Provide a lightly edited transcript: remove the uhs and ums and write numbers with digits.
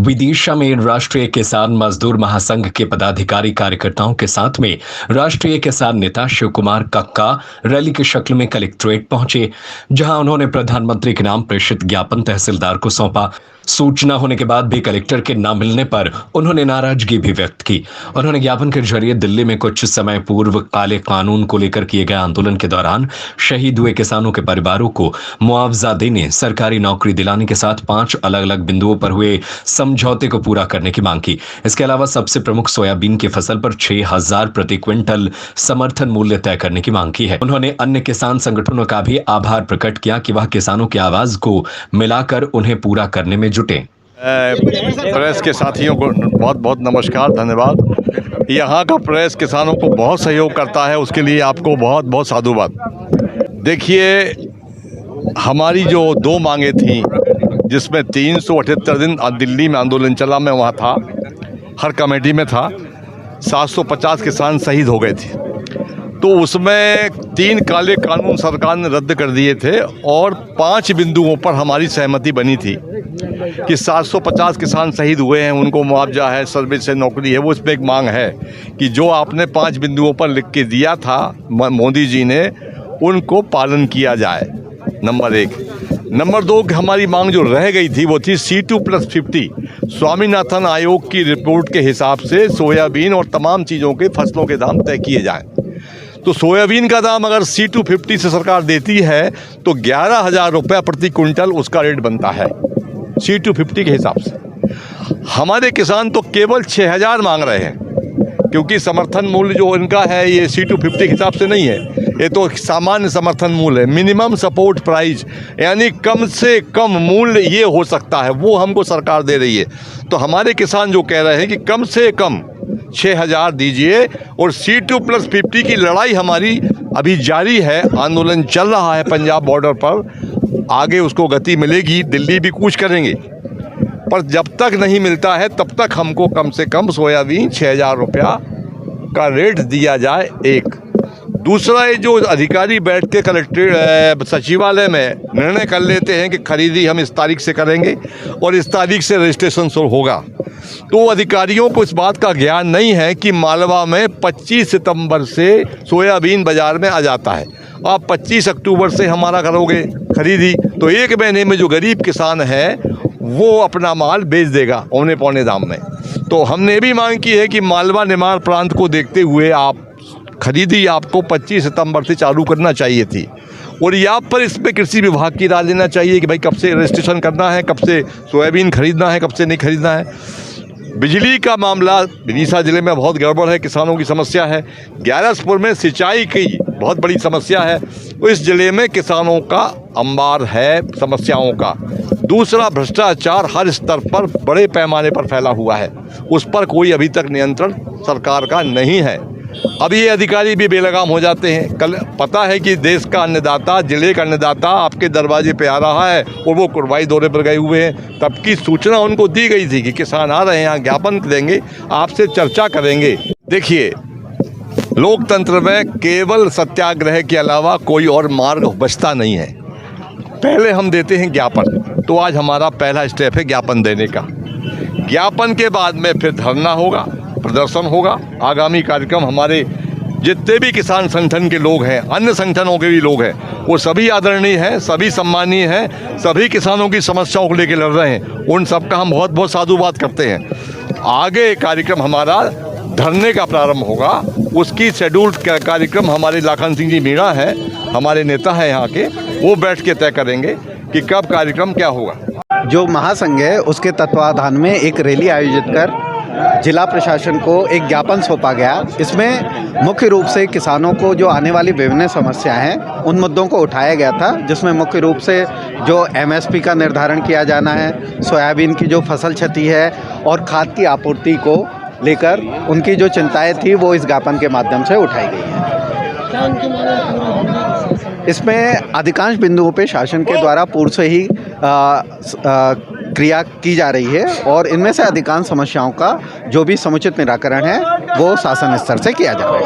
विदिशा में राष्ट्रीय किसान मजदूर महासंघ के पदाधिकारी कार्यकर्ताओं के साथ में राष्ट्रीय किसान नेता शिव कुमार कक्का रैली की शक्ल में कलेक्ट्रेट पहुंचे, जहां उन्होंने प्रधानमंत्री के नाम प्रेषित ज्ञापन तहसीलदार को सौंपा। सूचना होने के बाद भी कलेक्टर के न मिलने पर उन्होंने नाराजगी भी व्यक्त की। उन्होंने ज्ञापन के जरिए दिल्ली में कुछ समय पूर्व काले कानून को लेकर किए गए आंदोलन के दौरान शहीद हुए किसानों के परिवारों को मुआवजा देने, सरकारी नौकरी दिलाने के साथ 5 अलग अलग बिंदुओं पर हुए समझौते को पूरा करने की मांग की। इसके अलावा सबसे प्रमुख सोयाबीन की फसल पर 6,000 प्रति क्विंटल समर्थन मूल्य तय करने की मांग की है। उन्होंने अन्य किसान संगठनों का भी आभार प्रकट किया कि वह किसानों की आवाज को मिलाकर उन्हें पूरा करने में जुटे। प्रेस के साथियों को बहुत बहुत नमस्कार, धन्यवाद। यहाँ का प्रेस किसानों को बहुत सहयोग करता है, उसके लिए आपको बहुत बहुत साधुवाद। देखिए, हमारी जो 2 मांगे थी, जिसमें 378 दिन दिल्ली में आंदोलन चला, मैं वहाँ था, हर कमेटी में था। 750 किसान शहीद हो गए थे। तो उसमें 3 काले कानून सरकार ने रद्द कर दिए थे और 5 बिंदुओं पर हमारी सहमति बनी थी कि 750 किसान शहीद हुए हैं, उनको मुआवजा है, सर्विस से नौकरी है। वो इसमें एक मांग है कि जो आपने 5 बिंदुओं पर लिख के दिया था मोदी जी ने, उनको पालन किया जाए, नंबर 1। नंबर 2, हमारी मांग जो रह गई थी वो थी C2+50। स्वामीनाथन आयोग की रिपोर्ट के हिसाब से सोयाबीन और तमाम चीज़ों के फसलों के दाम तय किए जाएं। तो सोयाबीन का दाम अगर C250 से सरकार देती है तो 11,000 रुपये प्रति क्विंटल उसका रेट बनता है C250 के हिसाब से। हमारे किसान तो केवल 6,000 मांग रहे हैं, क्योंकि समर्थन मूल्य जो इनका है ये C250 के हिसाब से नहीं है, ये तो सामान्य समर्थन मूल्य है, मिनिमम सपोर्ट प्राइस, यानी कम से कम मूल्य ये हो सकता है, वो हमको सरकार दे रही है। तो हमारे किसान जो कह रहे हैं कि कम से कम 6,000 दीजिए। और C2+50 की लड़ाई हमारी अभी जारी है, आंदोलन चल रहा है पंजाब बॉर्डर पर, आगे उसको गति मिलेगी, दिल्ली भी कूच करेंगे, पर जब तक नहीं मिलता है तब तक हमको कम से कम सोयाबीन 6,000 रुपया का रेट दिया जाए। एक दूसरा, ये जो अधिकारी बैठ के कलेक्ट्रेट सचिवालय में निर्णय कर लेते हैं कि खरीदी हम इस तारीख से करेंगे और इस तारीख से रजिस्ट्रेशन शुरू होगा, तो अधिकारियों को इस बात का ज्ञान नहीं है कि मालवा में 25 सितंबर से सोयाबीन बाज़ार में आ जाता है। आप 25 अक्टूबर से हमारा करोगे खरीदी, तो 1 महीने में जो गरीब किसान है वो अपना माल बेच देगा औने पौने दाम में। तो हमने भी मांग की है कि मालवा निमाड़ प्रांत को देखते हुए आप खरीदी आपको 25 सितंबर से चालू करना चाहिए थी, और यहाँ पर इसमें कृषि विभाग की राय लेना चाहिए कि भाई कब से रजिस्ट्रेशन करना है, कब से सोयाबीन खरीदना है, कब से नहीं खरीदना है। बिजली का मामला विदिशा ज़िले में बहुत गड़बड़ है, किसानों की समस्या है। ग्यारसपुर में सिंचाई की बहुत बड़ी समस्या है, तो इस ज़िले में किसानों का अंबार है समस्याओं का। दूसरा, भ्रष्टाचार हर स्तर पर बड़े पैमाने पर फैला हुआ है, उस पर कोई अभी तक नियंत्रण सरकार का नहीं है। अब ये अधिकारी भी बेलगाम हो जाते हैं। कल पता है कि देश का अन्नदाता, जिले का अन्नदाता आपके दरवाजे पे आ रहा है और वो कुरवाई दौरे पर गए हुए हैं, तब की सूचना उनको दी गई थी कि किसान आ रहे हैं, यहाँ ज्ञापन देंगे, आपसे चर्चा करेंगे। देखिए, लोकतंत्र में केवल सत्याग्रह के अलावा कोई और मार्ग बचता नहीं है। पहले हम देते हैं ज्ञापन, तो आज हमारा पहला स्टेप है ज्ञापन देने का। ज्ञापन के बाद में फिर धरना होगा, प्रदर्शन होगा। आगामी कार्यक्रम हमारे जितने भी किसान संगठन के लोग हैं, अन्य संगठनों के भी लोग हैं, वो सभी आदरणीय हैं, सभी सम्मानीय हैं, सभी किसानों की समस्याओं को लेकर लड़ रहे हैं। उन सबका हम बहुत बहुत साधुवाद करते हैं। आगे कार्यक्रम हमारा धरने का प्रारंभ होगा, उसकी शेड्यूल्ड कार्यक्रम हमारे लाखन सिंह जी मीणा हैं, हमारे नेता हैं यहाँ के, वो बैठ के तय करेंगे कि कब कार्यक्रम क्या होगा। जो महासंघ है उसके तत्वाधान में एक रैली आयोजित कर जिला प्रशासन को एक ज्ञापन सौंपा गया। इसमें मुख्य रूप से किसानों को जो आने वाली विभिन्न समस्याएं हैं उन मुद्दों को उठाया गया था, जिसमें मुख्य रूप से जो MSP का निर्धारण किया जाना है, सोयाबीन की जो फसल क्षति है और खाद की आपूर्ति को लेकर उनकी जो चिंताएं थी वो इस ज्ञापन के माध्यम से उठाई गई हैं। इसमें अधिकांश बिंदुओं पे शासन के द्वारा पूर्व से ही क्रिया की जा रही है और इनमें से अधिकांश समस्याओं का जो भी समुचित निराकरण है वो शासन स्तर से किया जा रहा है।